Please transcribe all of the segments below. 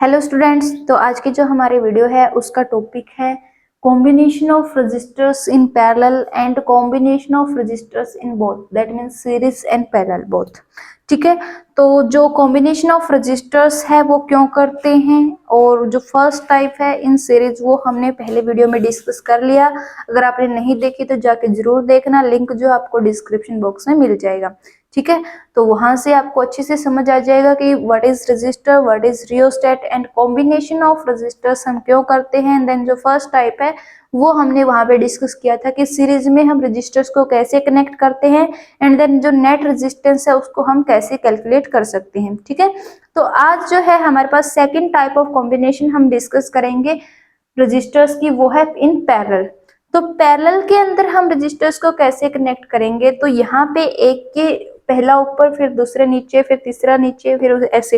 Hello students, तो आज की जो हमारी वीडियो है उसका टॉपिक है combination of resistors in parallel and combination of resistors in both, that means series and parallel both. ठीक है, तो जो कॉम्बिनेशन ऑफ रजिस्टर्स है वो क्यों करते हैं और जो फर्स्ट टाइप है इन सीरीज वो हमने पहले वीडियो में डिस्कस कर लिया। अगर आपने नहीं देखी तो जाके जरूर देखना, लिंक जो आपको डिस्क्रिप्शन बॉक्स में मिल जाएगा। ठीक है, तो वहां से आपको अच्छे से समझ आ जाएगा कि what is resistor, what is rheostat and combination of resistors हम क्यों करते हैं। एंड देन जो फर्स्ट टाइप है वो हमने वहां पे डिस्कस किया था कि सीरीज में हम रजिस्टर्स को कैसे कनेक्ट करते हैं एंड देन जो नेट रेजिस्टेंस है उसको हम कैसे कैलकुलेट कर सकते हैं। ठीक है, तो आज जो है हमारे पास सेकेंड टाइप ऑफ कॉम्बिनेशन हम डिस्कस करेंगे रजिस्टर्स की, वो है इन पैरेलल। तो पैरेलल के अंदर हम रजिस्टर्स को कैसे कनेक्ट करेंगे, तो यहाँ पे एक के पहला ऊपर, फिर दूसरे नीचे, फिर तीसरा नीचे, फिर ऐसे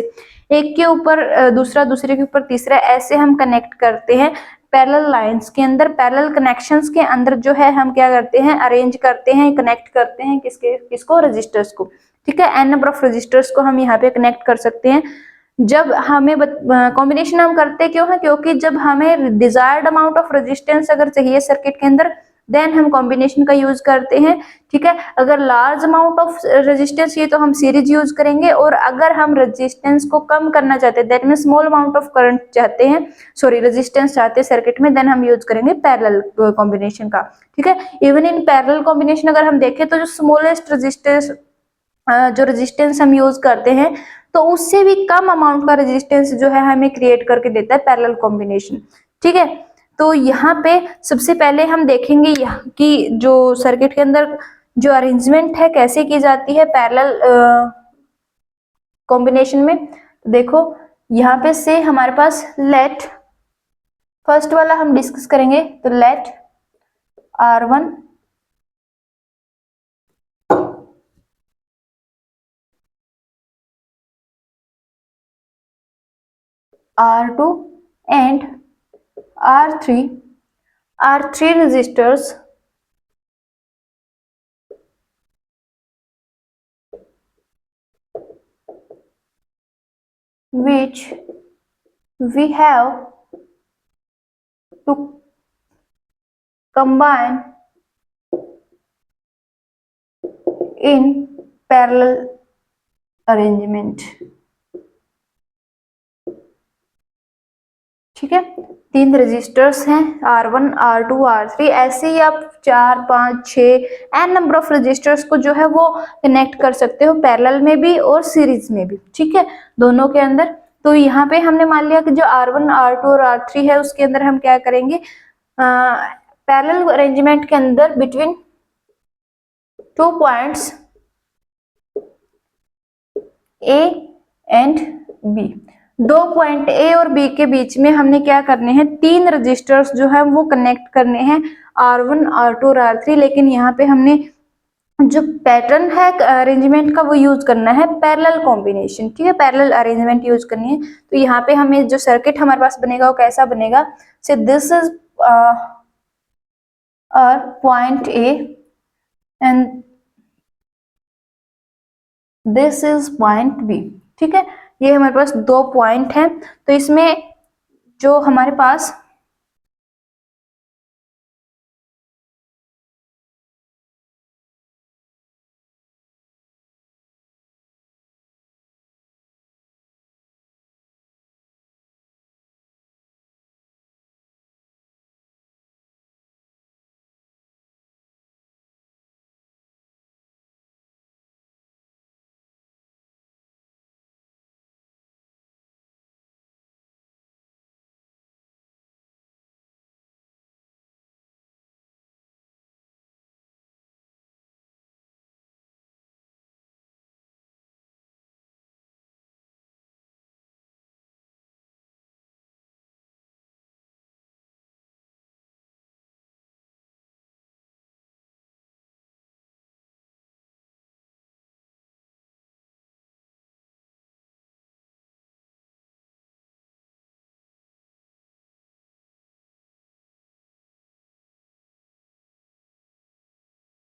एक के ऊपर दूसरा, दूसरे के ऊपर तीसरा, ऐसे हम कनेक्ट करते हैं पैरेलल लाइंस के अंदर। पैरेलल कनेक्शंस के अंदर जो है हम क्या करते हैं, अरेंज करते हैं, कनेक्ट करते हैं किसको, रजिस्टर्स को। ठीक है, एन नंबर ऑफ रजिस्टर्स को हम यहाँ पे कनेक्ट कर सकते हैं। जब हमें कॉम्बिनेशन हम करते क्यों है, क्योंकि जब हमें डिजायर्ड अमाउंट ऑफ रेजिस्टेंस अगर चाहिए सर्किट के अंदर देन हम कॉम्बिनेशन का यूज करते हैं। ठीक है, अगर लार्ज अमाउंट ऑफ रेजिस्टेंस चाहिए तो हम सीरीज यूज करेंगे, और अगर हम रेजिस्टेंस को कम करना चाहते हैं that mean small amount of current चाहते हैं, सॉरी रेजिस्टेंस चाहते हैं सर्किट में, देन हम यूज करेंगे पैरेलल कॉम्बिनेशन का। ठीक है, इवन इन पैरेलल कॉम्बिनेशन अगर हम देखें तो जो स्मॉलेस्ट रेजिस्टेंस जो रेजिस्टेंस हम यूज करते हैं तो उससे भी कम अमाउंट का रेजिस्टेंस जो है हमें क्रिएट करके देता है पैरेलल कॉम्बिनेशन। ठीक है, तो यहाँ पे सबसे पहले हम देखेंगे यहाँ की जो सर्किट के अंदर जो अरेंजमेंट है कैसे की जाती है पैरेलल कॉम्बिनेशन में। तो देखो यहाँ पे से हमारे पास लेट, फर्स्ट वाला हम डिस्कस करेंगे, तो late R1 R2 and R3 resistors which we have to combine in parallel arrangement। ठीक है, तीन रजिस्टर्स हैं R1 R2 R3, ऐसे ही आप 4 5 6 एन नंबर ऑफ रजिस्टर्स को जो है वो कनेक्ट कर सकते हो पैरेलल में भी और सीरीज में भी। ठीक है, दोनों के अंदर। तो यहाँ पे हमने मान लिया कि जो R1 R2 और R3 है उसके अंदर हम क्या करेंगे, पैरेलल अरेंजमेंट के अंदर between 2 points A and B, दो पॉइंट ए और बी के बीच में हमने क्या करने हैं, तीन रजिस्टर्स जो है वो कनेक्ट करने हैं R1 R2 और R3। लेकिन यहाँ पे हमने जो पैटर्न है अरेंजमेंट का वो यूज करना है पैरेलल कॉम्बिनेशन। ठीक है, पैरेलल अरेंजमेंट यूज करनी है। तो यहाँ पे हमें जो सर्किट हमारे पास बनेगा वो कैसा बनेगा, say this is point A and this is point B. ठीक है, ये हमारे पास दो पॉइंट हैं। तो इसमें जो हमारे पास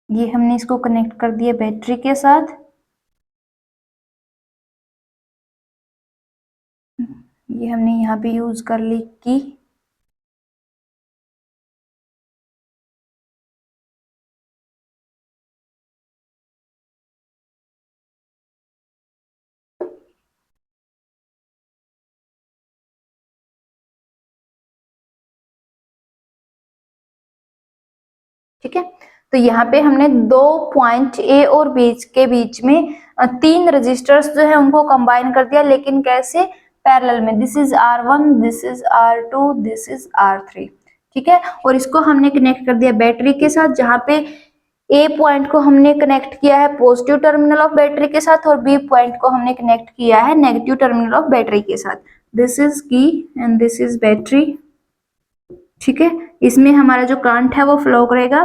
ये हमने इसको कनेक्ट कर दिया बैटरी के साथ, ये हमने यहाँ पे यूज कर ली की। ठीक है, तो यहाँ पे हमने दो पॉइंट ए और बीच के बीच में तीन रजिस्टर्स जो है उनको कंबाइन कर दिया, लेकिन कैसे, पैरेलल में। This is R1, this is R2, this is R3। ठीक है, और इसको हमने कनेक्ट कर दिया बैटरी के साथ, जहाँ पे ए पॉइंट को हमने कनेक्ट किया है पॉजिटिव टर्मिनल ऑफ बैटरी के साथ और बी पॉइंट को हमने कनेक्ट किया है नेगेटिव टर्मिनल ऑफ बैटरी के साथ। दिस इज की एंड दिस इज बैटरी। ठीक है, इसमें हमारा जो करंट है वो फ्लो करेगा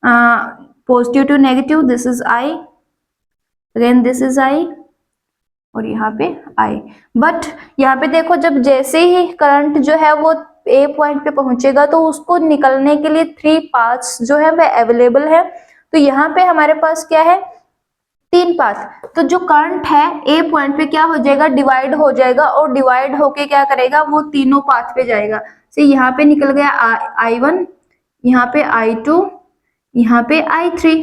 positive to negative. This is I, again this is I, और यहाँ पे I। बट यहाँ पे देखो, जब जैसे ही करंट जो है वो ए पॉइंट पे पहुंचेगा तो उसको निकलने के लिए 3 पाथ्स जो है वह अवेलेबल है। तो यहाँ पे हमारे पास क्या है, 3 पाथ। तो जो करंट है ए पॉइंट पे क्या हो जाएगा, डिवाइड हो जाएगा, और डिवाइड होके क्या करेगा, वो तीनों पाथ पे जाएगा। तो यहाँ पे निकल गया I1, यहाँ पे I2, यहाँ पे I3।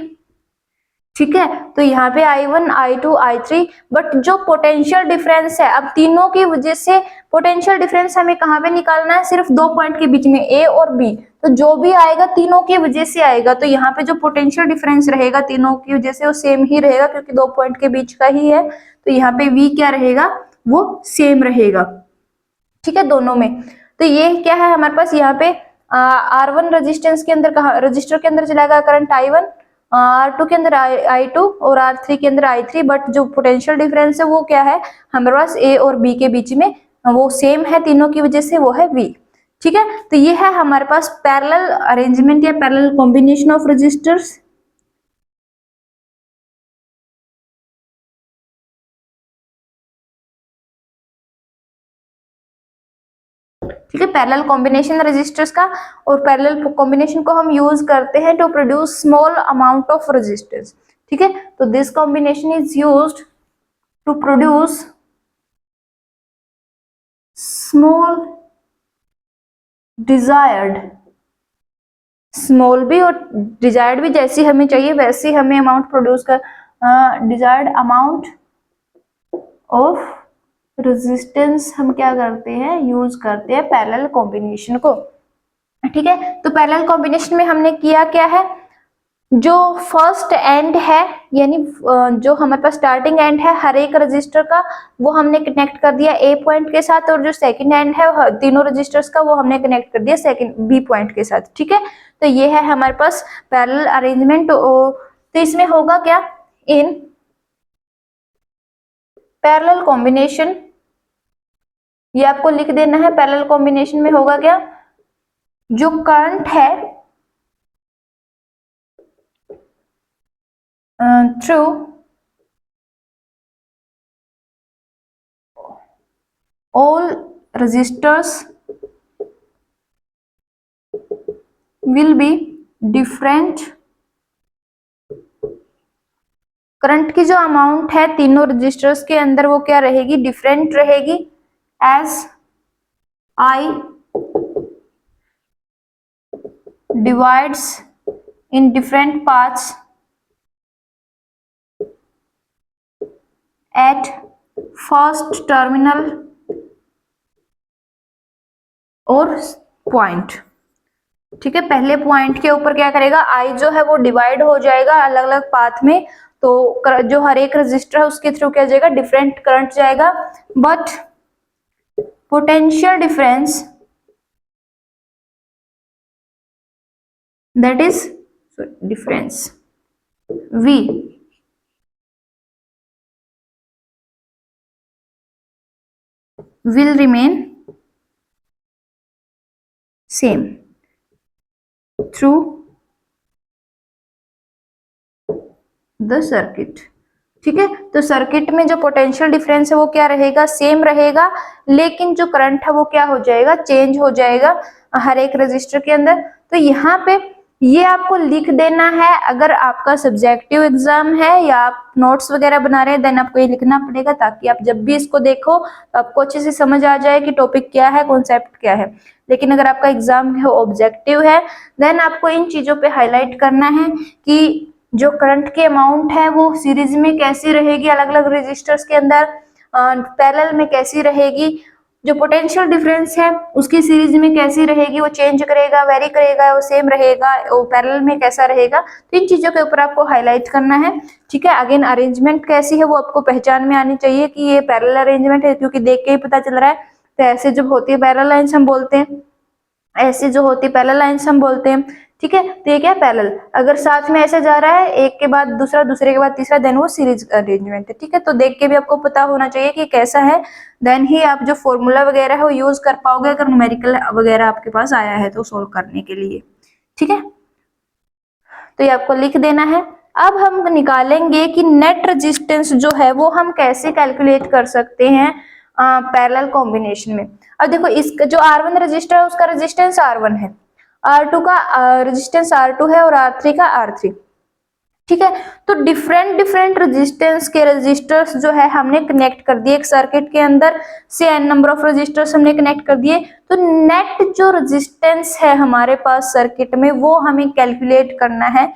ठीक है, तो यहाँ पे I1, I2, I3। बट जो पोटेंशियल डिफरेंस है, अब तीनों की वजह से पोटेंशियल डिफरेंस हमें कहाँ पे निकालना है, सिर्फ 2 पॉइंट के बीच में, A और B। तो जो भी आएगा तीनों की वजह से आएगा, तो यहाँ पे जो पोटेंशियल डिफरेंस रहेगा तीनों की वजह से वो सेम ही रहेगा, क्योंकि 2 पॉइंट के बीच का ही है। तो यहाँ पे V क्या रहेगा, वो सेम रहेगा। ठीक है, दोनों में। तो ये क्या है हमारे पास, यहाँ पे R1 रेजिस्टेंस के अंदर, कहा रजिस्टर के अंदर चलाएगा करंट I1, R2 के अंदर I2 और R3 के अंदर I3। बट जो पोटेंशियल डिफरेंस है वो क्या है हमारे पास, A और B के बीच में, वो सेम है तीनों की वजह से, वो है V। ठीक है, तो ये है हमारे पास पैरेलल अरेंजमेंट या पैरेलल कॉम्बिनेशन ऑफ रजिस्टर्स। ठीक है, पैरेलल कॉम्बिनेशन रजिस्टर्स का, और पैरेलल कॉम्बिनेशन को हम यूज करते हैं to produce small amount of resistors. ठीक है, तो this combination is used to produce small desired, small भी और डिजायर्ड भी, जैसी हमें चाहिए वैसी हमें अमाउंट प्रोड्यूस कर, डिजायर्ड अमाउंट ऑफ रेजिस्टेंस हम क्या करते हैं, यूज करते हैं पैरेलल कॉम्बिनेशन को। ठीक है, तो पैरेलल कॉम्बिनेशन में हमने किया क्या है, जो फर्स्ट एंड है, यानी जो हमारे पास स्टार्टिंग एंड है हर एक रजिस्टर का, वो हमने कनेक्ट कर दिया ए पॉइंट के साथ, और जो सेकंड एंड है तीनों रजिस्टर्स का, वो हमने कनेक्ट कर दिया सेकंड बी पॉइंट के साथ। ठीक है, तो ये है हमारे पास पैरेलल अरेंजमेंट। तो इसमें होगा क्या, इन पैरेलल कॉम्बिनेशन, ये आपको लिख देना है, पैरेलल कॉम्बिनेशन में होगा क्या, जो करंट है through all resistors will be different। Current की जो अमाउंट है तीनों रजिस्टर्स के अंदर वो क्या रहेगी, डिफरेंट रहेगी, as I divides in different paths at first terminal और पॉइंट। ठीक है, पहले पॉइंट के ऊपर क्या करेगा, I जो है वो डिवाइड हो जाएगा अलग अलग पाथ में, तो जो हर एक रजिस्टर है उसके थ्रू क्या जाएगा, डिफरेंट करंट जाएगा। But potential difference, that is difference V will remain same through the circuit। ठीक है, तो सर्किट में जो पोटेंशियल डिफरेंस है वो क्या रहेगा, सेम रहेगा, लेकिन जो करंट है वो क्या हो जाएगा, चेंज हो जाएगा हर एक रजिस्टर के अंदर। तो यहाँ पे ये आपको लिख देना है। अगर आपका सब्जेक्टिव एग्जाम है या आप नोट्स वगैरह बना रहे हैं देन आपको ये लिखना पड़ेगा, ताकि आप जब भी इसको देखो तो आपको अच्छे से समझ आ जाए कि टॉपिक क्या है, कॉन्सेप्ट क्या है। लेकिन अगर आपका एग्जाम है ऑब्जेक्टिव है देन आपको इन चीजों पे हाईलाइट करना है कि जो करंट की अमाउंट है वो सीरीज में कैसी रहेगी, अलग अलग रजिस्टर्स के अंदर, पैरेलल में कैसी रहेगी, जो पोटेंशियल डिफरेंस है उसकी सीरीज में कैसी रहेगी, वो चेंज करेगा, वेरी करेगा, वो सेम रहेगा, वो पैरेलल में कैसा रहेगा। तो इन चीजों के ऊपर आपको हाईलाइट करना है। ठीक है, अगेन अरेंजमेंट कैसी है वो आपको पहचान में आनी चाहिए कि ये पैरेलल अरेंजमेंट है, क्योंकि देख के ही पता चल रहा है। तो ऐसे जब होती है पैरेलल लाइंस हम बोलते हैं, ऐसे जो होती है पैरेलल लाइंस हम बोलते हैं। ठीक है, तो ये क्या पैरेलल, अगर साथ में ऐसे जा रहा है एक के बाद दूसरा, दूसरे के बाद तीसरा, देन वो सीरीज अरेंजमेंट है। ठीक है, तो देख के भी आपको पता होना चाहिए कि कैसा है, देन ही आप जो फॉर्मूला वगैरह है वो यूज कर पाओगे, अगर न्यूमेरिकल वगैरह आपके पास आया है तो सोल्व करने के लिए। ठीक है, तो ये आपको लिख देना है। अब हम निकालेंगे कि नेट रेजिस्टेंस जो है वो हम कैसे कैलकुलेट कर सकते हैं पैरेलल कॉम्बिनेशन में। अब देखो इसका जो R1 रजिस्टर है उसका रेजिस्टेंस R1 है, R2 का रेजिस्टेंस R2 है और R3 का R3। ठीक है, तो डिफरेंट डिफरेंट रेजिस्टेंस के रेजिस्टर्स जो है हमने कनेक्ट कर दिए एक सर्किट के अंदर से, n नंबर ऑफ रेजिस्टर्स हमने कनेक्ट कर दिए। तो नेट जो रेजिस्टेंस है हमारे पास सर्किट में वो हमें कैलकुलेट करना है।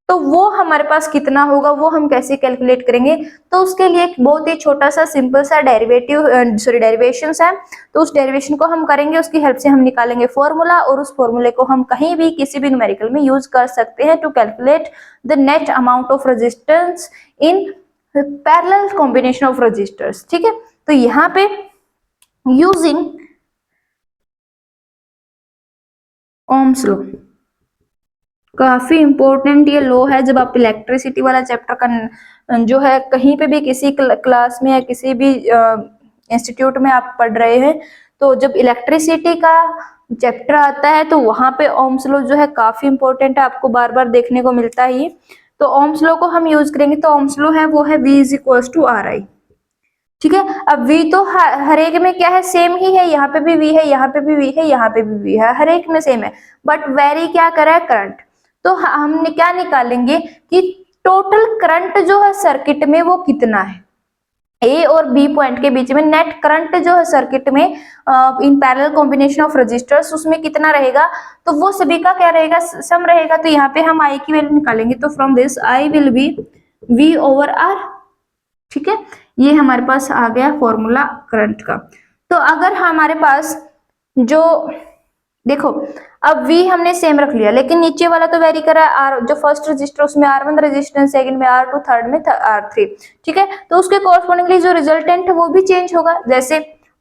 तो वो हमारे पास कितना होगा वो हम कैसे कैलकुलेट करेंगे, तो उसके लिए एक बहुत ही छोटा सा सिंपल सा डेरिवेशन है। तो उस डेरिवेशन को हम करेंगे, उसकी हेल्प से हम निकालेंगे फॉर्मूला, और उस फॉर्मूले को हम कहीं भी किसी भी न्यूमेरिकल में यूज कर सकते हैं to calculate the net amount of resistance in parallel combination of resistors. ठीक है, तो यहाँ पे यूजिंग ओम्स लॉ, काफी इंपॉर्टेंट ये लॉ है। जब आप इलेक्ट्रिसिटी वाला चैप्टर का जो है कहीं पे भी किसी क्लास में या किसी भी इंस्टीट्यूट में आप पढ़ रहे हैं, तो जब इलेक्ट्रिसिटी का चैप्टर आता है तो वहां पे ओम्स लॉ जो है काफी इंपॉर्टेंट है, आपको बार बार देखने को मिलता है ये। तो ओम्स लॉ को हम यूज करेंगे, तो ओम्स लॉ है वो है V is equals to RI। ठीक है, अब V तो हर एक में क्या है, सेम ही है, यहाँ पे भी V है, यहाँ पे भी V है, यहाँ पे भी V है, हर एक में सेम है, बट वेरी क्या कर रहा है, करंट। तो हमने क्या निकालेंगे कि टोटल करंट जो है सर्किट में वो कितना है, ए और बी पॉइंट के बीच में नेट करंट जो है सर्किट में in parallel combination of resistors उसमें कितना रहेगा, तो वो सभी का क्या रहेगा, सम रहेगा। तो यहाँ पे हम आई की वैल्यू निकालेंगे, तो from this I will be V over R। ठीक है, ये हमारे पास आ गया फॉर्मूला करंट का। तो अगर हमारे पास जो देखो अब V हमने सेम रख लिया, लेकिन नीचे वाला तो वेरी कर रहा है, R जो फर्स्ट रजिस्टर उसमें R1 रेजिस्टेंस, सेकंड में R2, थर्ड में R3। ठीक है, तो उसके कॉरस्पॉन्डिंगली जो रिजल्टेंट है वो भी चेंज होगा, जैसे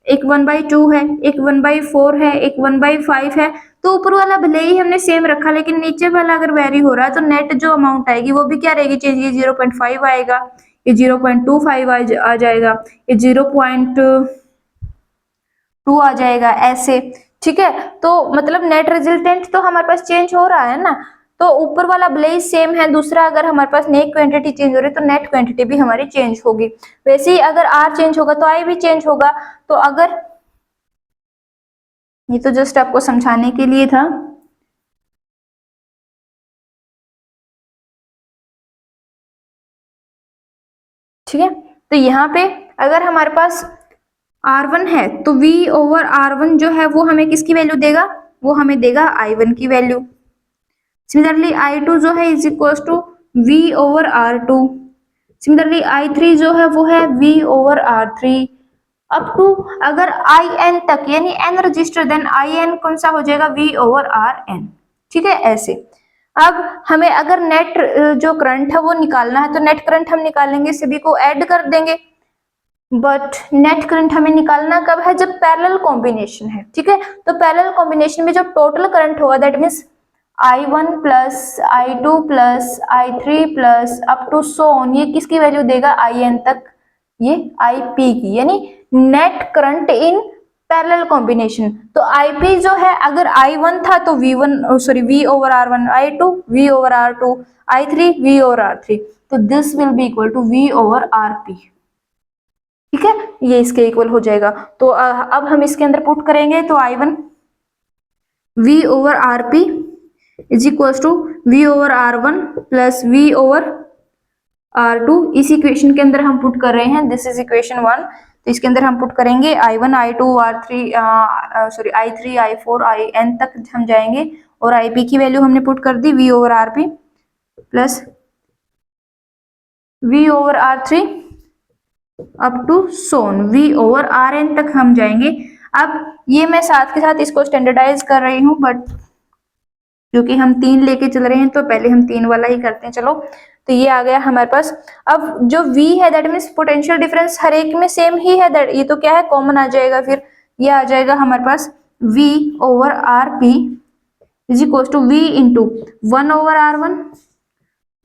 एक 1/2 है, एक 1/4 है, एक 1/5 है। तो ऊपर वाला भले ही हमने सेम रखा, लेकिन नीचे वाला अगर वेरी हो रहा है तो नेट जो अमाउंट आएगी वो भी क्या रहेगी, चेंज। ये 0.5 आएगा, ये 0.25 आ जाएगा, ये 0.2 आ जाएगा, ऐसे। ठीक है, तो मतलब नेट रिजल्टेंट तो हमारे पास चेंज हो रहा है ना। तो ऊपर वाला भले ही सेम है, दूसरा अगर हमारे पास नेट क्वांटिटी चेंज हो रही है तो नेट क्वांटिटी भी हमारी चेंज होगी। वैसे ही अगर R चेंज होगा तो I भी चेंज होगा। तो अगर ये तो जस्ट आपको समझाने के लिए था। ठीक है, तो यहाँ पे अगर हमारे पास R1 है तो V ओवर R1 जो है वो हमें किसकी वैल्यू देगा, वो हमें देगा I1 की वैल्यू। सिमिलरली I2 जो है is equal to V over R2। Similarly I3 जो है वो है V over R3 up to अगर IN तक, यानी N रजिस्टर, देन IN कौन सा हो जाएगा, V ओवर RN। ठीक है, ऐसे। अब हमें अगर नेट जो करंट है वो निकालना है, तो नेट करंट हम निकालेंगे, सभी को ऐड कर देंगे। बट नेट करंट हमें निकालना कब है, जब पैरेलल कॉम्बिनेशन है। ठीक है, तो पैरेलल कॉम्बिनेशन में जो टोटल करंट होगा that means I1 plus I2 plus I3 plus up to so on, ये किसकी वैल्यू देगा, IN तक, ये IP की, यानी net current in parallel combination. तो IP जो है अगर I1 था तो V over R1, I2 V over R2, I3 V over R3, तो this will be equal to V over RP। ठीक है, ये इसके इक्वल हो जाएगा। तो अब हम इसके अंदर पुट करेंगे, तो I1 V over RP is equals to V over R1 plus V over R2। इस इक्वेशन के अंदर हम पुट कर रहे हैं, दिस इज इक्वेशन 1, तो इसके अंदर हम पुट करेंगे I1 I2 R3 sorry I3 I4 IN तक हम जाएंगे, और IP की वैल्यू हमने पुट कर दी V over RP plus V over R3 up to so on V over RN तक हम जाएंगे। अब ये मैं साथ के साथ इसको स्टैंडर्डाइज कर रही हूँ, बट क्योंकि हम 3 लेके चल रहे हैं तो पहले हम 3 वाला ही करते हैं। चलो, तो ये आ गया हमारे पास। अब जो V है दैट मीन्स पोटेंशियल डिफरेंस हर एक में सेम ही है, दैट ये तो क्या है, कॉमन आ जाएगा, फिर ये आ जाएगा हमारे पास V over RP is equal to V into 1 over R1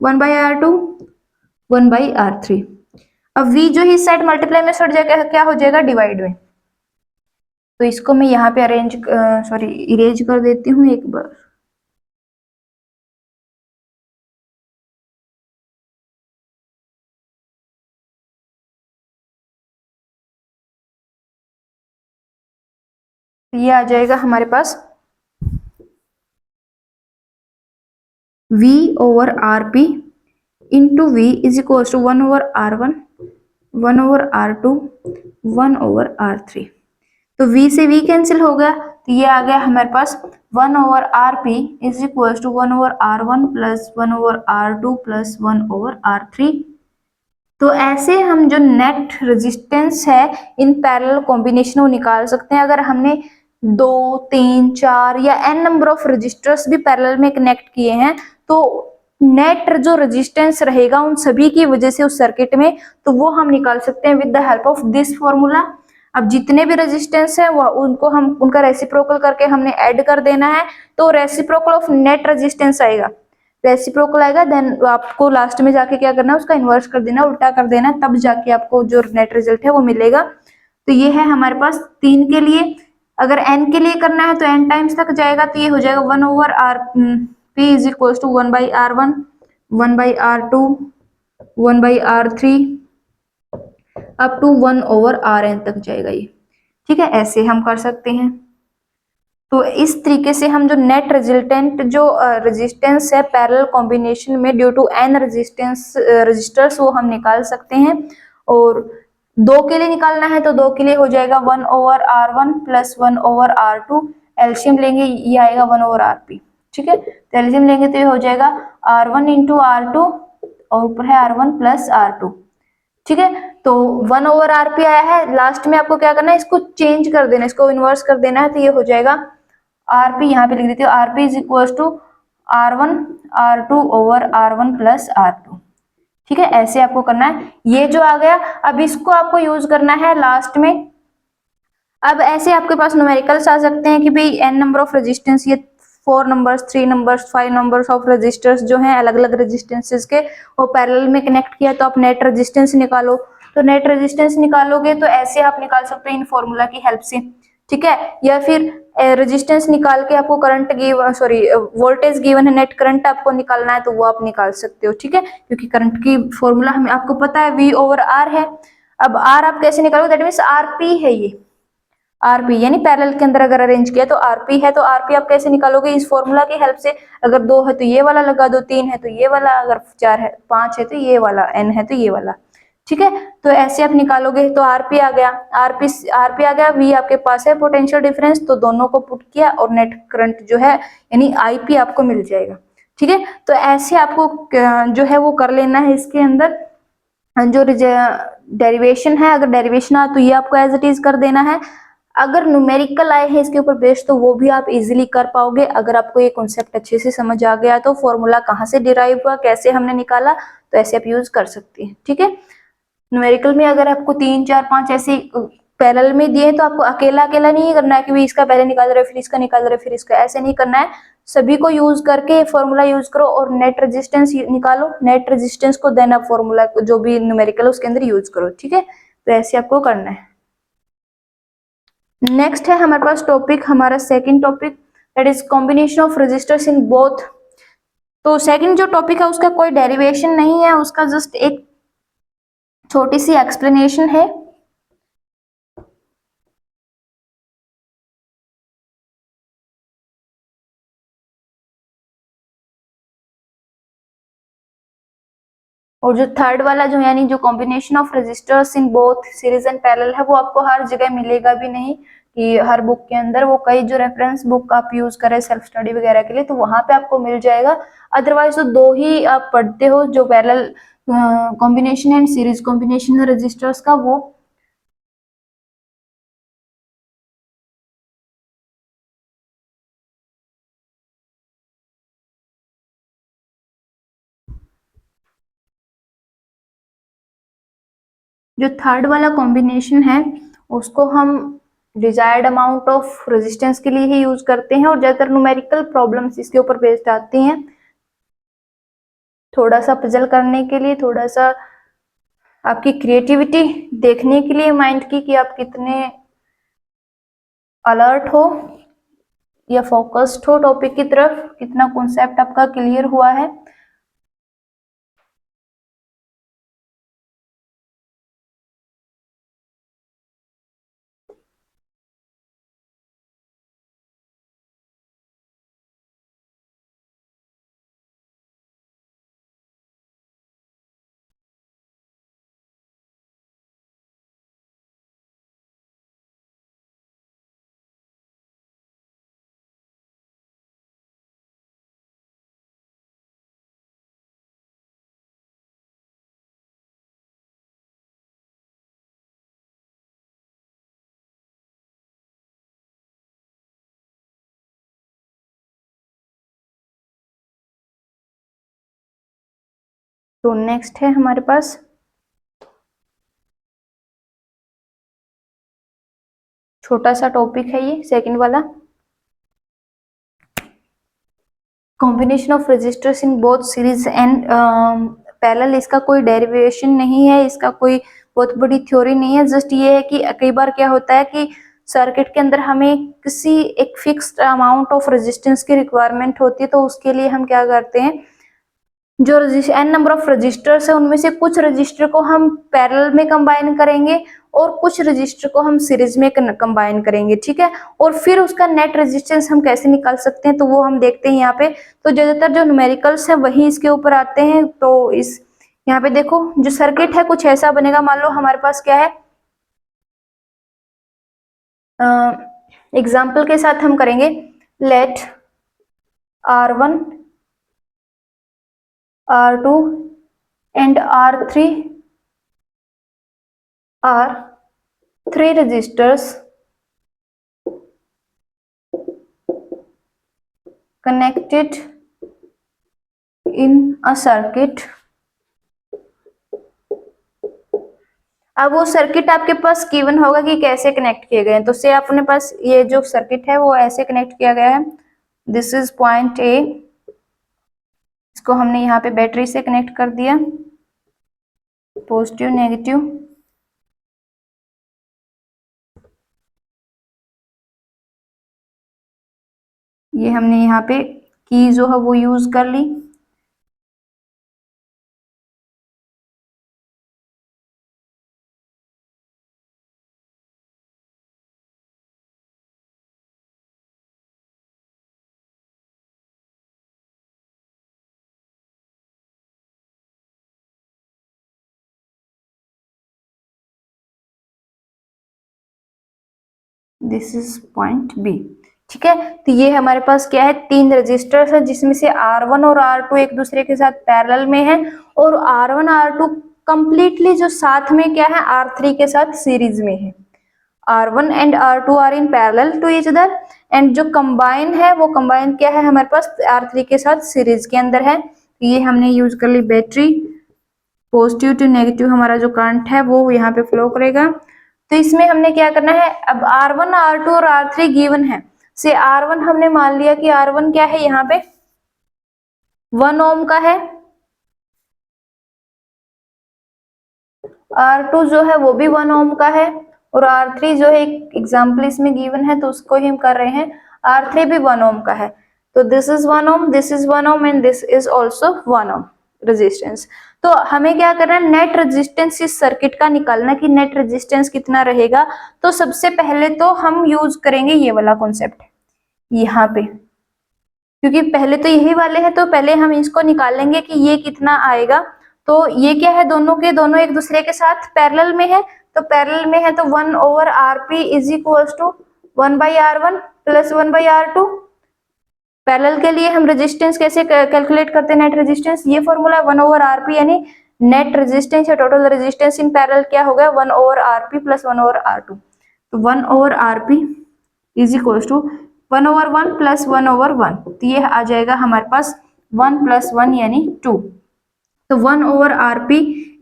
1 by R2 1 by R3। अब V जो ही साइड मल्टीप्लाई में सट जाएगा, क्या हो जाएगा, डिवाइड में। तो इसको मैं यहाँ पे इरेज कर देती हूँ एक बार। ये आ जाएगा हमारे पास V over RP into V is equal to 1 over R1 1 over R2 1 over R3। तो V से V कैंसिल हो गया, तो ये आ गया हमारे पास 1 over RP is equal to 1 over R1 plus 1 over R2 plus 1 over R3। तो ऐसे हम जो नेट रेजिस्टेंस है इन पैरेलल कॉम्बिनेशन वो निकाल सकते हैं। अगर हमने 2 3 4 या n नंबर ऑफ रजिस्टर्स भी पैरेलल में कनेक्ट किए हैं, तो नेट जो रेजिस्टेंस रहेगा उन सभी की वजह से उस सर्किट में, तो वो हम निकाल सकते हैं with the help of this formula. अब जितने भी रेजिस्टेंस है वो उनको हम उनका रेसिप्रोकल करके हमने ऐड कर देना है, तो रेसिप्रोकल ऑफ नेट रेजिस्टेंस आएगा, रेसिप्रोकल आएगा, देन आपको लास्ट में जाके क्या करना है, उसका इन्वर्स कर देना, उल्टा कर देना, तब जाके आपको जो नेट रिजल्ट है वो मिलेगा। तो ये है हमारे पास 3 के लिए। अगर n के लिए करना है तो n टाइम्स तक जाएगा, तो ये हो जाएगा 1 over R P is equal to 1 by R1 1 by R2 1 by R3 up to 1 over Rn तक जाएगा ये। ठीक है, ऐसे हम कर सकते हैं। तो इस तरीके से हम जो नेट रिजल्टेंट जो रेजिस्टेंस है पैरेलल कॉम्बिनेशन में ड्यू टू n रजिस्टर्स वो हम निकाल सकते हैं। और 2 के लिए निकालना है तो 2 के लिए हो जाएगा 1 over R1 plus 1 over R2, LCM लेंगे ये आएगा 1 ओवर RP। ठीक है, तो एलसीएम लेंगे तो ये हो जाएगा R1 इंटू R2 और ऊपर है R1 प्लस R2। ठीक है, तो 1 ओवर RP आया है, लास्ट में आपको क्या करना है, इसको चेंज कर देना, इसको इन्वर्स कर देना है, तो ये हो जाएगा RP, यहाँ पे लिख देती हूँ RP is equal to R1 R2 over R1 plus R2। ठीक है, ऐसे आपको करना है। ये जो आ गया, अब इसको आपको यूज करना है लास्ट में। अब ऐसे आपके पास न्यूमेरिकल्स आ सकते हैं कि भाई n नंबर ऑफ रेजिस्टेंस, ये 4 numbers 3 numbers 5 numbers of resistors जो हैं अलग अलग रेजिस्टेंसेस के, वो पैरेलल में कनेक्ट किया, तो आप नेट रेजिस्टेंस निकालो। तो नेट रेजिस्टेंस निकालोगे तो ऐसे आप निकाल सकते हैं इन फॉर्मूला की हेल्प से। ठीक है, या फिर रेजिस्टेंस निकाल के आपको करंट वोल्टेज गिवन है, नेट करंट आपको निकालना है तो वो आप निकाल सकते हो। ठीक है, क्योंकि करंट की फॉर्मूला हमें आपको पता है V ओवर R है। अब R आप कैसे निकालोगे, दैट मीन्स RP है ये, आरपी यानी पैरेलल के अंदर अगर अरेंज किया तो आरपी है, तो आरपी आप कैसे निकालोगे, इस फॉर्मूला की हेल्प से। अगर 2 है तो ये वाला लगा दो, 3 है तो ये वाला, अगर 4 है 5 है तो ये वाला, n है तो ये वाला। ठीक है, तो ऐसे आप निकालोगे तो आरपी आ गया, आरपी आ गया, वी आपके पास है पोटेंशियल डिफरेंस, तो दोनों को पुट किया और नेट करंट जो है यानी आईपी आपको मिल जाएगा। ठीक है, तो ऐसे आपको जो है वो कर लेना है। इसके अंदर जो डेरिवेशन है, अगर डेरिवेशन आए तो ये आपको एज इट इज कर देना है। अगर न्यूमेरिकल आए हैं इसके ऊपर बेस्ड तो वो भी आप इजीली कर पाओगे। अगर आपको ये कॉन्सेप्ट अच्छे से समझ आ गया तो फॉर्मूला कहाँ से डिराइव हुआ, कैसे हमने निकाला, तो ऐसे आप यूज कर सकते हैं। ठीक है, न्यूमेरिकल में अगर आपको 3 4 5 ऐसे पैरेलल में दिए तो आपको अकेला अकेला नहीं करना है कि भाई इसका पहले निकाल रहे फिर इसका निकाल रहे फिर इसका, ऐसे नहीं करना है। सभी को यूज करके फॉर्मूला यूज करो और नेट रेजिस्टेंस निकालो, नेट रेजिस्टेंस को देना फॉर्मूला जो भी न्यूमेरिकल उसके अंदर यूज करो। ठीक है, तो ऐसे आपको करना है। नेक्स्ट है हमारे पास टॉपिक, हमारा second topic, that is combination of resistors in both. तो सेकंड जो टॉपिक है उसका कोई डेरिवेशन नहीं है, उसका जस्ट एक छोटी सी एक्सप्लेनेशन है। और जो थर्ड वाला जो यानी जो combination of resistors in both series and parallel है वो आपको हर जगह मिलेगा भी नहीं कि हर बुक के अंदर, वो कई जो रेफरेंस बुक आप यूज करें सेल्फ स्टडी वगैरह के लिए तो वहां पे आपको मिल जाएगा। अदरवाइज तो दो ही आप पढ़ते हो, जो parallel combination and series combination resistors का, वो जो थर्ड वाला कॉम्बिनेशन है उसको हम डिजायर्ड अमाउंट ऑफ रेजिस्टेंस के लिए ही यूज करते हैं और ज्यादातर न्यूमेरिकल प्रॉब्लम्स इसके ऊपर बेस्ड आती हैं। थोड़ा सा पजल करने के लिए, थोड़ा सा आपकी क्रिएटिविटी देखने के लिए माइंड की कि आप कितने अलर्ट हो या फोकस्ड हो टॉपिक की तरफ, कितना कॉन्सेप्ट आपका क्लियर हुआ है। तो नेक्स्ट है हमारे पास छोटा सा टॉपिक है ये सेकंड वाला, combination of resistors in both series and parallel. इसका कोई डेरिवेशन नहीं है, इसका कोई बहुत बड़ी थ्योरी नहीं है, जस्ट ये है कि कई बार क्या होता है कि सर्किट के अंदर हमें किसी एक फिक्स्ड अमाउंट ऑफ रेजिस्टेंस की रिक्वायरमेंट होती है, तो उसके लिए हम क्या करते हैं, जो एन नंबर ऑफ रजिस्टर्स है उनमें से कुछ रजिस्टर को हम पैरेलल में कंबाइन करेंगे और कुछ रजिस्टर को हम सीरीज में कंबाइन करेंगे, ठीक है। और फिर उसका नेट रेजिस्टेंस हम कैसे निकाल सकते हैं तो वो हम देखते हैं यहाँ पे। तो ज्यादातर जो न्यूमेरिकल्स है वही इसके ऊपर आते हैं। तो इस यहाँ पे देखो जो सर्किट है कुछ ऐसा बनेगा, मान लो हमारे पास क्या है, एग्जाम्पल के साथ हम करेंगे, late R1 R2 and R3 are three resistors connected in a circuit। अब वो सर्किट आपके पास गिवन होगा कि कैसे कनेक्ट किए गए हैं। तो से अपने पास ये जो सर्किट है वो ऐसे कनेक्ट किया गया है, दिस इज पॉइंट ए, इसको हमने यहाँ पे बैटरी से कनेक्ट कर दिया, पॉजिटिव नेगेटिव। ये हमने यहाँ पे की जो है वो यूज कर ली। दिस इज पॉइंट बी, ठीक है। तो ये हमारे पास क्या है, तीन रजिस्टर्स है जिसमें से R1 और R2 एक दूसरे के साथ पैरेलल में है और R1 R2 कंप्लीटली जो साथ में क्या है R3 के साथ सीरीज में है। R1 and R2 are in parallel to each other and जो कंबाइन है वो कंबाइन क्या है हमारे पास R3 के साथ सीरीज के अंदर है। तो ये हमने यूज कर ली बैटरी, पॉजिटिव टू नेगेटिव हमारा जो करंट है वो यहाँ पे फ्लो करेगा। तो इसमें हमने क्या करना है, अब R1 R2 और R3 गिवन है, से R1 हमने मान लिया कि R1 क्या है यहाँ पे 1 ओम का है, R2 जो है वो भी 1 ओम का है और R3 जो है एक एग्जाम्पल इसमें गिवन है तो उसको ही हम कर रहे हैं, R3 भी 1 ओम का है। तो this is 1 ohm, this is 1 ohm and this is also 1 ohm resistance. तो हमें क्या करना है, नेट रेजिस्टेंस इस सर्किट का निकालना कि नेट रेजिस्टेंस कितना रहेगा। तो सबसे पहले तो हम यूज करेंगे ये वाला कॉन्सेप्ट यहाँ पे, क्योंकि पहले तो यही वाले हैं तो पहले हम इसको निकालेंगे कि ये कितना आएगा। तो ये क्या है, दोनों के दोनों एक दूसरे के साथ पैरेलल में है, तो पैरेलल में है तो 1/Rp is equals to 1/R1 plus 1/R2। Parallel के लिए हम रेजिस्टेंस कैसे कैलकुलेट करते हैं, नेट रेजिस्टेंस, ये फॉर्मूला 1/Rp, यानी नेट रेजिस्टेंस या टोटल रेजिस्टेंस इन पैरेलल क्या हो गया 1/Rp प्लस 1/R2। तो 1/Rp is equals to 1/1 plus 1/1, तो ये आ जाएगा हमारे पास 1 + 1 यानी 2। तो 1/Rp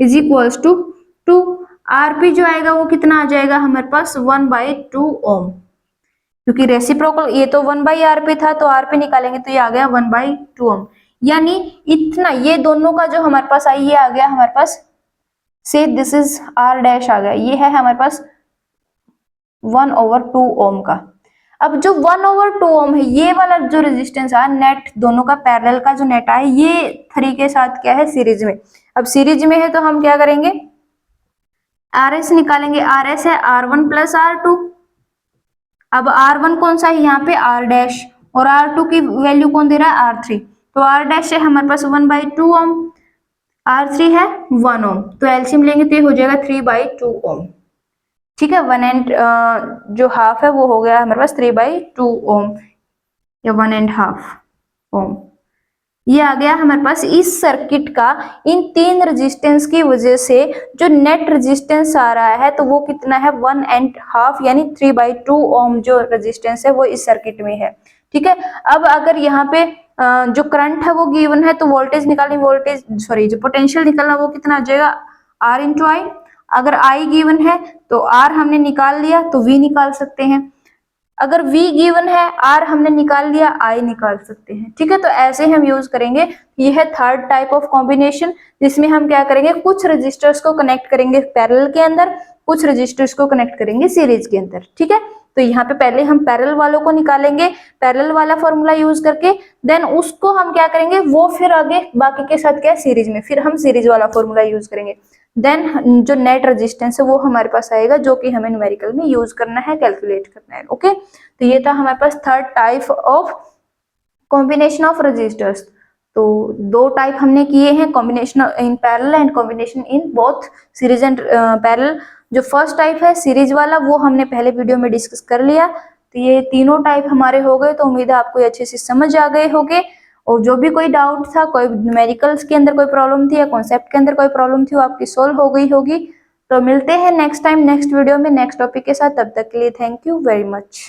is equals to 2। Rp जो आएगा वो कितना आ जाएगा हमारे पास 1/2 ओम, क्योंकि रेसिप्रोकल ये तो 1/Rp था, तो Rp निकालेंगे तो ये आ गया 1/2 ओम, यानी इतना ये दोनों का जो हमारे पास आई, ये आ गया हमारे पास, से दिस इज R डैश आ गया, ये है हमारे पास 1/2 ओम का। अब जो 1/2 ओम है, ये वाला जो रेजिस्टेंस है नेट, दोनों का पैरेलल का जो नेट है, ये 3 के साथ क्या है सीरीज में। अब सीरीज में है तो हम क्या करेंगे, RS निकालेंगे, RS है R1 प्लस R2। अब R1 कौन सा है यहाँ पे R डैश, और R2 की वैल्यू कौन दे रहा है R3, तो R डैश है हमारे पास 1/2 ओम, R3 है 1 ओम, तो एलसीएम लेंगे तो ये हो जाएगा 3/2 ओम। ठीक है, 1 एंड जो हाफ है वो हो गया हमारे पास 3/2 ओम या 1.5 ओम। ये आ गया हमारे पास इस सर्किट का इन 3 रेजिस्टेंस की वजह से जो नेट रेजिस्टेंस आ रहा है, तो वो कितना है 1.5 यानी 3/2 ओम जो रेजिस्टेंस है वो इस सर्किट में है। ठीक है, अब अगर यहाँ पे जो करंट है वो गिवन है, तो वोल्टेज निकालनी, वोल्टेज सॉरी जो पोटेंशियल निकालना वो कितना आ जाएगा R × I। अगर I गिवन है तो R हमने निकाल लिया तो V निकाल सकते हैं, अगर V गिवन है R हमने निकाल लिया I निकाल सकते हैं। ठीक है, तो ऐसे हम यूज करेंगे। ये है थर्ड टाइप ऑफ कॉम्बिनेशन, जिसमें हम क्या करेंगे, कुछ रजिस्टर्स को कनेक्ट करेंगे पैरेलल के अंदर, कुछ रजिस्टर्स को कनेक्ट करेंगे सीरीज के अंदर। ठीक है, तो यहाँ पे पहले हम पैरेलल वालों को निकालेंगे, पैरेलल वाला फॉर्मूला यूज करके, देन उसको हम क्या करेंगे, वो फिर आगे बाकी के साथ क्या सीरीज में, फिर हम सीरीज वाला फॉर्मूला यूज करेंगे। देन जो नेट रेजिस्टेंस है वो हमारे पास आएगा, जो कि हमें न्यूमेरिकल में यूज करना है, कैलकुलेट करना है। ओके, तो ये था हमारे पास third type of combination of resistors. तो 2 टाइप हमने किए हैं, combination in parallel and combination in both series and parallel. जो फर्स्ट टाइप है सीरीज वाला, वो हमने पहले वीडियो में डिस्कस कर लिया। तो ये तीनों टाइप हमारे हो गए, तो उम्मीद है आपको अच्छे से समझ आ गए होंगे। और जो भी कोई डाउट था, कोई न्यूमेरिकल्स के अंदर कोई प्रॉब्लम थी या कॉन्सेप्ट के अंदर कोई प्रॉब्लम थी, वो आपकी सोल्व हो गई होगी। तो मिलते हैं नेक्स्ट टाइम नेक्स्ट वीडियो में नेक्स्ट टॉपिक के साथ, तब तक के लिए थैंक यू वेरी मच।